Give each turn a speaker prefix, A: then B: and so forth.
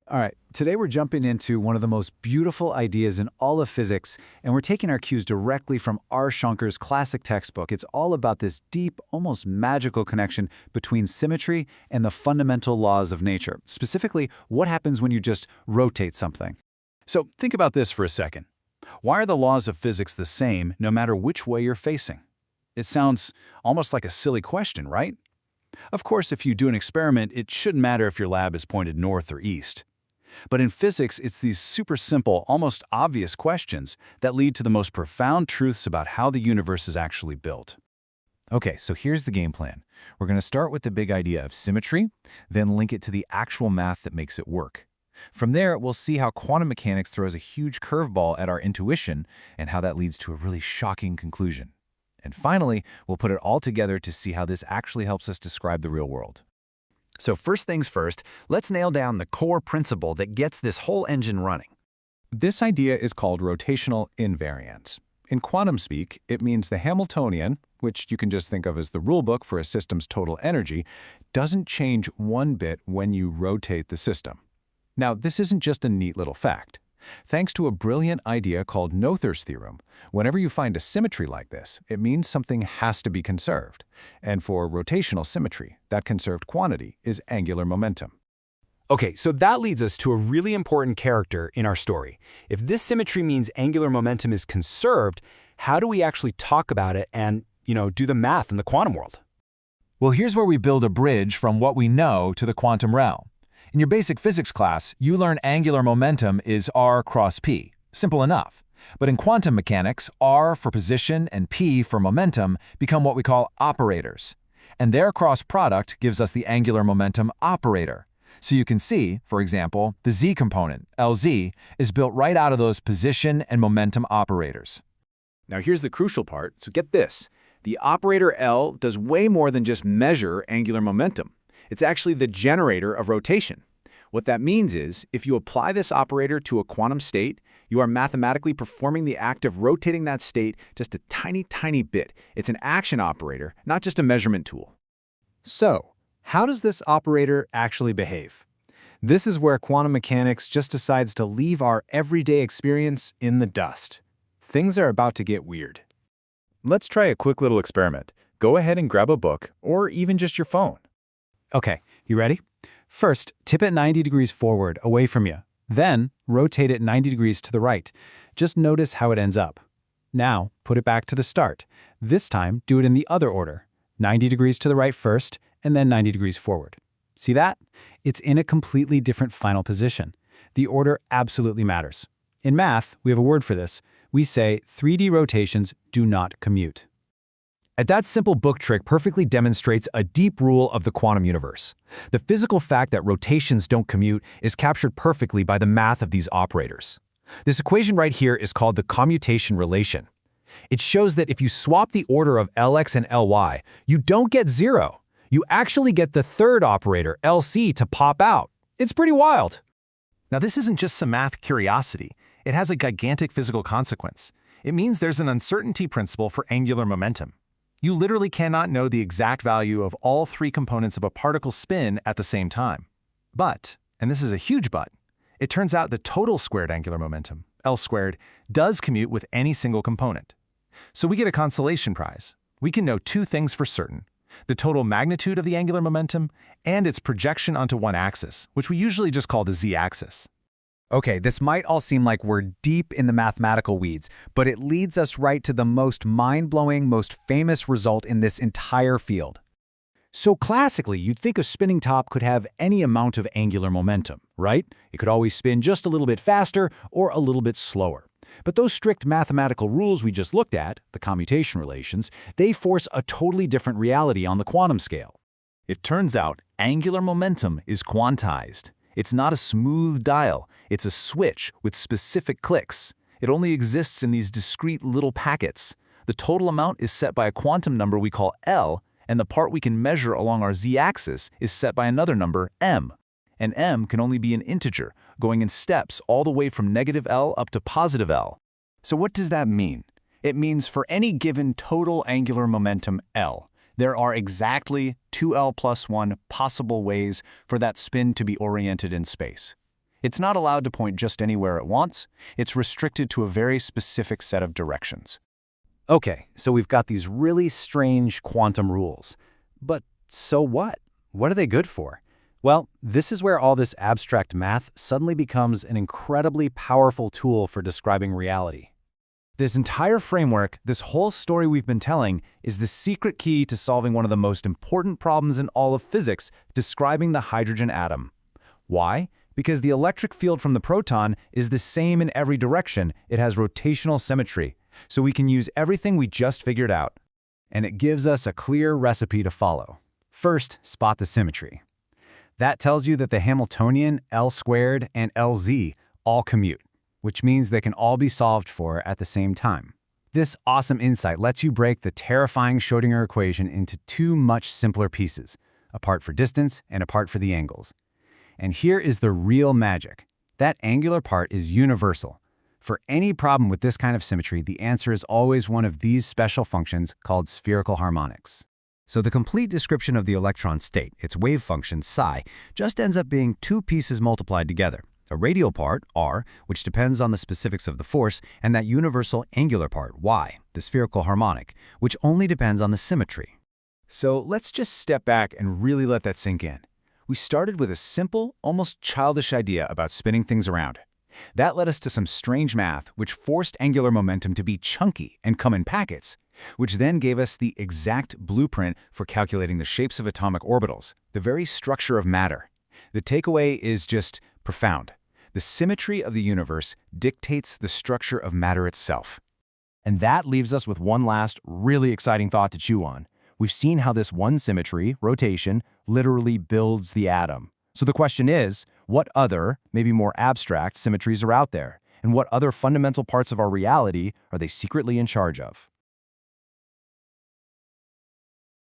A: All right, today we're jumping into one of the most beautiful ideas in all of physics, and we're taking our cues directly from R. Shonker's classic textbook. It's all about this deep, almost magical connection between symmetry and the fundamental laws of nature. Specifically, what happens when you just rotate something. So think about this for a second. Why are the laws of physics the same no matter which way you're facing? It sounds almost like a silly question, right? Of course, if you do an experiment, it shouldn't matter if your lab is pointed north or east. But in physics, it's these super simple, almost obvious questions that lead to the most profound truths about how the universe is actually built.
B: Okay, so here's the game plan. We're going to start with the big idea of symmetry, then link it to the actual math that makes it work. From there, we'll see how quantum mechanics throws a huge curveball at our intuition and how that leads to a really shocking conclusion. And finally, we'll put it all together to see how this actually helps us describe the real world.
C: So first things first, let's nail down the core principle that gets this whole engine running.
D: This idea is called rotational invariance. In quantum speak, it means the Hamiltonian, which you can just think of as the rulebook for a system's total energy, doesn't change one bit when you rotate the system. Now, this isn't just a neat little fact. Thanks to a brilliant idea called Noether's theorem, whenever you find a symmetry like this, it means something has to be conserved. And for rotational symmetry, that conserved quantity is angular momentum.
E: Okay, so that leads us to a really important character in our story. If this symmetry means angular momentum is conserved, how do we actually talk about it and, do the math in the quantum world?
B: Well, here's where we build a bridge from what we know to the quantum realm. In your basic physics class, you learn angular momentum is r cross p. Simple enough. But in quantum mechanics, r for position and p for momentum become what we call operators. And their cross product gives us the angular momentum operator. So you can see, for example, the z component, Lz, is built right out of those position and momentum operators.
A: Now here's the crucial part, so get this. The operator L does way more than just measure angular momentum. It's actually the generator of rotation. What that means is, if you apply this operator to a quantum state, you are mathematically performing the act of rotating that state just a tiny, tiny bit. It's an action operator, not just a measurement tool.
F: So, how does this operator actually behave? This is where quantum mechanics just decides to leave our everyday experience in the dust. Things are about to get weird.
D: Let's try a quick little experiment. Go ahead and grab a book, or even just your phone.
A: Okay, you ready? First, tip it 90 degrees forward, away from you. Then, rotate it 90 degrees to the right. Just notice how it ends up. Now, put it back to the start. This time, do it in the other order. 90 degrees to the right first, and then 90 degrees forward. See that? It's in a completely different final position. The order absolutely matters. In math, we have a word for this. We say 3D rotations do not commute.
F: And that simple book trick perfectly demonstrates a deep rule of the quantum universe. The physical fact that rotations don't commute is captured perfectly by the math of these operators. This equation right here is called the commutation relation. It shows that if you swap the order of Lx and Ly, you don't get zero. You actually get the third operator, Lc, to pop out. It's pretty wild.
B: Now, this isn't just some math curiosity. It has a gigantic physical consequence. It means there's an uncertainty principle for angular momentum. You literally cannot know the exact value of all three components of a particle spin at the same time. But, and this is a huge but, it turns out the total squared angular momentum, L squared, does commute with any single component. So we get a consolation prize. We can know two things for certain: the total magnitude of the angular momentum and its projection onto one axis, which we usually just call the z-axis.
A: Okay, this might all seem like we're deep in the mathematical weeds, but it leads us right to the most mind-blowing, most famous result in this entire field. So classically, you'd think a spinning top could have any amount of angular momentum, right? It could always spin just a little bit faster or a little bit slower. But those strict mathematical rules we just looked at, the commutation relations, they force a totally different reality on the quantum scale.
B: It turns out angular momentum is quantized. It's not a smooth dial. It's a switch with specific clicks. It only exists in these discrete little packets. The total amount is set by a quantum number we call L, and the part we can measure along our z-axis is set by another number, m. And m can only be an integer, going in steps all the way from negative L up to positive L.
C: So what does that mean? It means for any given total angular momentum L, there are exactly 2L plus 1 possible ways for that spin to be oriented in space. It's not allowed to point just anywhere it wants. It's restricted to a very specific set of directions.
F: Okay, so we've got these really strange quantum rules. But so what? What are they good for? Well, this is where all this abstract math suddenly becomes an incredibly powerful tool for describing reality. This entire framework, this whole story we've been telling, is the secret key to solving one of the most important problems in all of physics, describing the hydrogen atom. Why? Because the electric field from the proton is the same in every direction. It has rotational symmetry. So we can use everything we just figured out. And it gives us a clear recipe to follow. First, spot the symmetry. That tells you that the Hamiltonian, L squared, and Lz all commute, which means they can all be solved for at the same time. This awesome insight lets you break the terrifying Schrödinger equation into two much simpler pieces, a part for distance and a part for the angles. And here is the real magic. That angular part is universal. For any problem with this kind of symmetry, the answer is always one of these special functions called spherical harmonics. So the complete description of the electron state, its wave function psi, just ends up being two pieces multiplied together. A radial part, r, which depends on the specifics of the force, and that universal angular part, y, the spherical harmonic, which only depends on the symmetry.
A: So let's just step back and really let that sink in. We started with a simple, almost childish idea about spinning things around. That led us to some strange math which forced angular momentum to be chunky and come in packets, which then gave us the exact blueprint for calculating the shapes of atomic orbitals, the very structure of matter. The takeaway is just profound. The symmetry of the universe dictates the structure of matter itself.
F: And that leaves us with one last, really exciting thought to chew on. We've seen how this one symmetry, rotation, literally builds the atom. So the question is, what other, maybe more abstract, symmetries are out there? And what other fundamental parts of our reality are they secretly in charge of?